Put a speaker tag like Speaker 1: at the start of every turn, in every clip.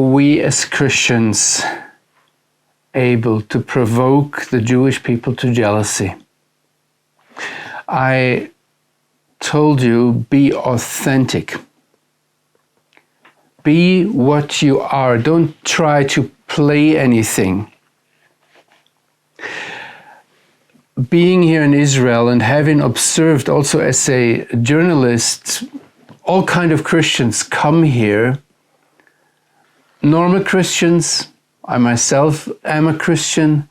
Speaker 1: we as Christians able to provoke the Jewish people to jealousy? I told you, be authentic. Be what you are. Don't try to play anything. Being here in Israel and having observed also as a journalist, all kind of Christians come here. Normal Christians, I myself am a Christian.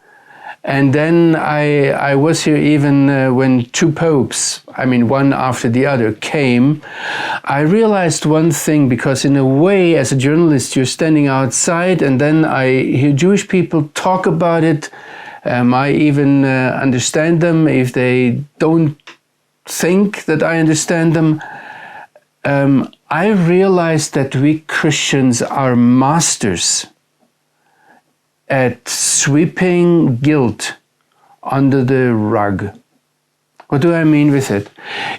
Speaker 1: And then I was here even when two popes, one after the other, came. I realized one thing, because in a way, as a journalist, you're standing outside, and then I hear Jewish people talk about it. I even understand them if they don't think that I understand them. I realized that we Christians are masters at sweeping guilt under the rug. What do I mean with it?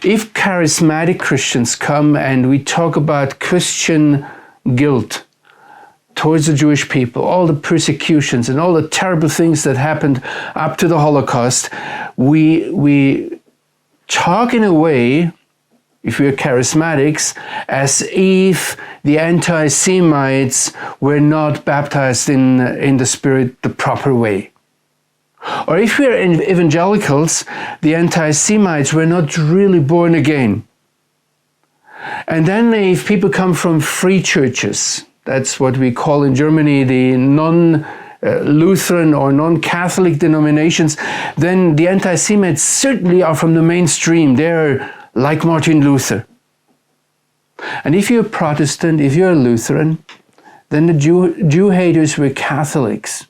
Speaker 1: If charismatic Christians come and we talk about Christian guilt towards the Jewish people, all the persecutions and all the terrible things that happened up to the Holocaust, we talk in a way, if we are charismatics, as if the anti-Semites were not baptized in the Spirit the proper way. Or if we are evangelicals, the anti-Semites were not really born again. And then if people come from free churches, that's what we call in Germany the non-Lutheran or non-Catholic denominations, then the anti-Semites certainly are from the mainstream. They're like Martin Luther. And if you're Protestant, if you're a Lutheran, then the Jew haters were Catholics.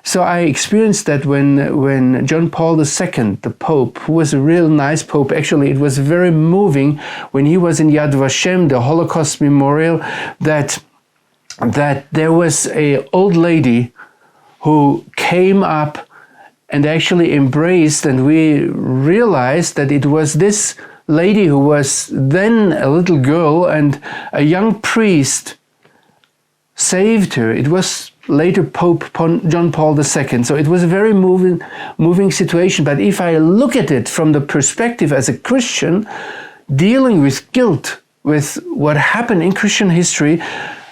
Speaker 1: So I experienced that when John Paul II, the Pope, who was a real nice Pope, actually it was very moving when he was in Yad Vashem, the Holocaust Memorial, that there was an old lady who came up and actually embraced, and we realized that it was this lady who was then a little girl, and a young priest saved her. It was later Pope John Paul II. So it was a very moving situation. But if I look at it from the perspective as a Christian, dealing with guilt, with what happened in Christian history,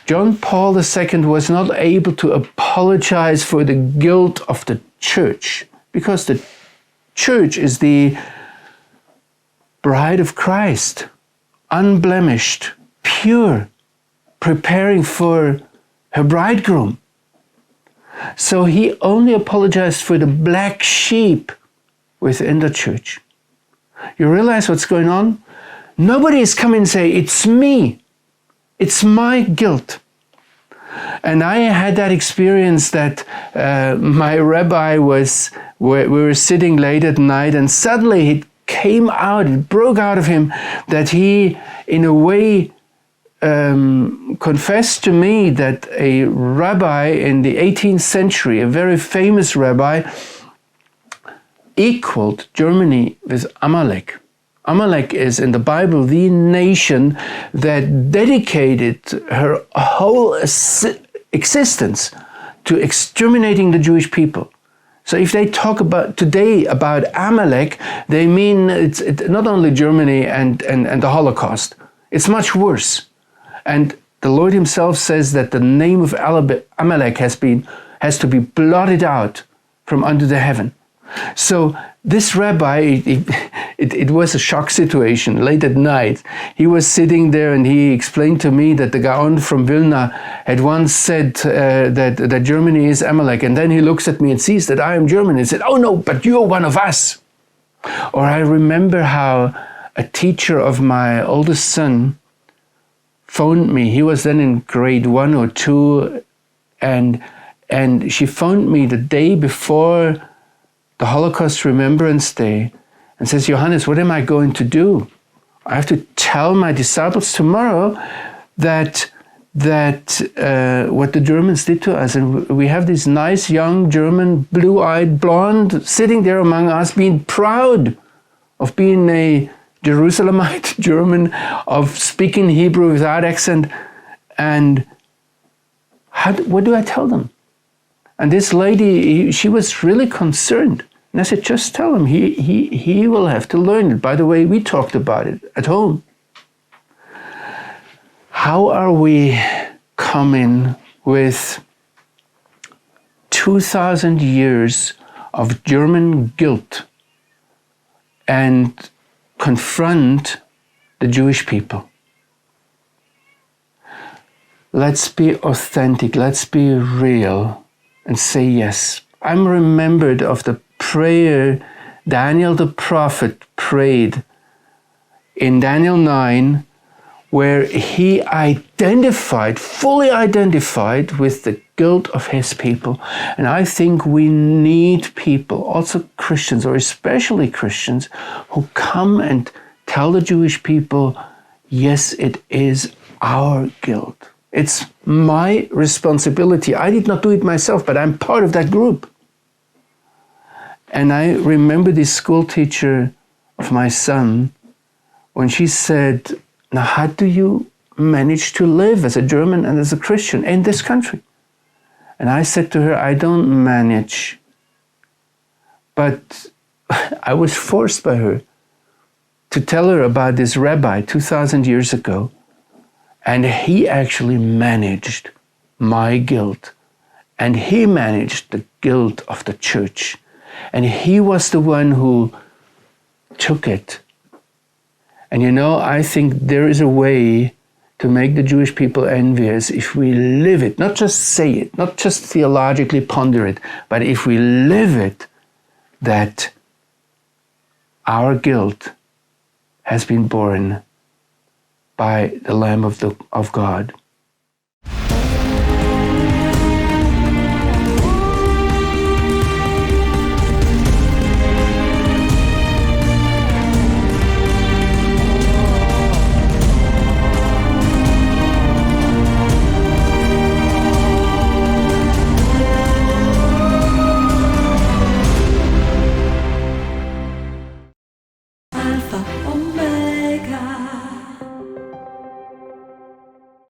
Speaker 1: John Paul II was not able to apologize for the guilt of the church, because the church is the bride of Christ, unblemished, pure, preparing for her bridegroom. So he only apologized for the black sheep within the church. You realize what's going on? Nobody is coming and saying, it's me. It's my guilt. And I had that experience that my rabbi we were sitting late at night, and suddenly it came out, it broke out of him that he, in a way, confessed to me that a rabbi in the 18th century, a very famous rabbi, equaled Germany with Amalek. Amalek is in the Bible the nation that dedicated her whole existence to exterminating the Jewish people. So if they talk today about Amalek, they mean it's not only Germany and the Holocaust. It's much worse. And the Lord himself says that the name of Amalek has to be blotted out from under the heaven. So this rabbi, it was a shock situation. Late at night, he was sitting there and he explained to me that the Gaon from Vilna had once said that Germany is Amalek. And then he looks at me and sees that I am German and said, "Oh no, but you're one of us." Or I remember how a teacher of my oldest son phoned me. He was then in grade 1 or 2, and she phoned me the day before the Holocaust Remembrance Day and says, "Johannes, what am I going to do? I have to tell my disciples tomorrow that what the Germans did to us. And we have this nice young German, blue-eyed blonde sitting there among us, being proud of being a Jerusalemite German, of speaking Hebrew without accent. And what do I tell them? And this lady, she was really concerned. And I said, just tell him, he will have to learn it. By the way, we talked about it at home. How are we coming with 2,000 years of German guilt and confront the Jewish people? Let's be authentic, let's be real and say yes. I'm remembered of the prayer Daniel the prophet prayed in Daniel 9, where he fully identified with the guilt of his people. And I think we need people, also Christians, or especially Christians, who come and tell the Jewish people, yes, it is our guilt. It's my responsibility. I did not do it myself, but I'm part of that group. And I remember this school teacher of my son, when she said, now how do you manage to live as a German and as a Christian in this country? And I said to her, I don't manage. But I was forced by her to tell her about this rabbi 2,000 years ago. And he actually managed my guilt. And he managed the guilt of the church. And he was the one who took it. And I think there is a way to make the Jewish people envious if we live it, not just say it, not just theologically ponder it, but if we live it, that our guilt has been borne by the Lamb of God.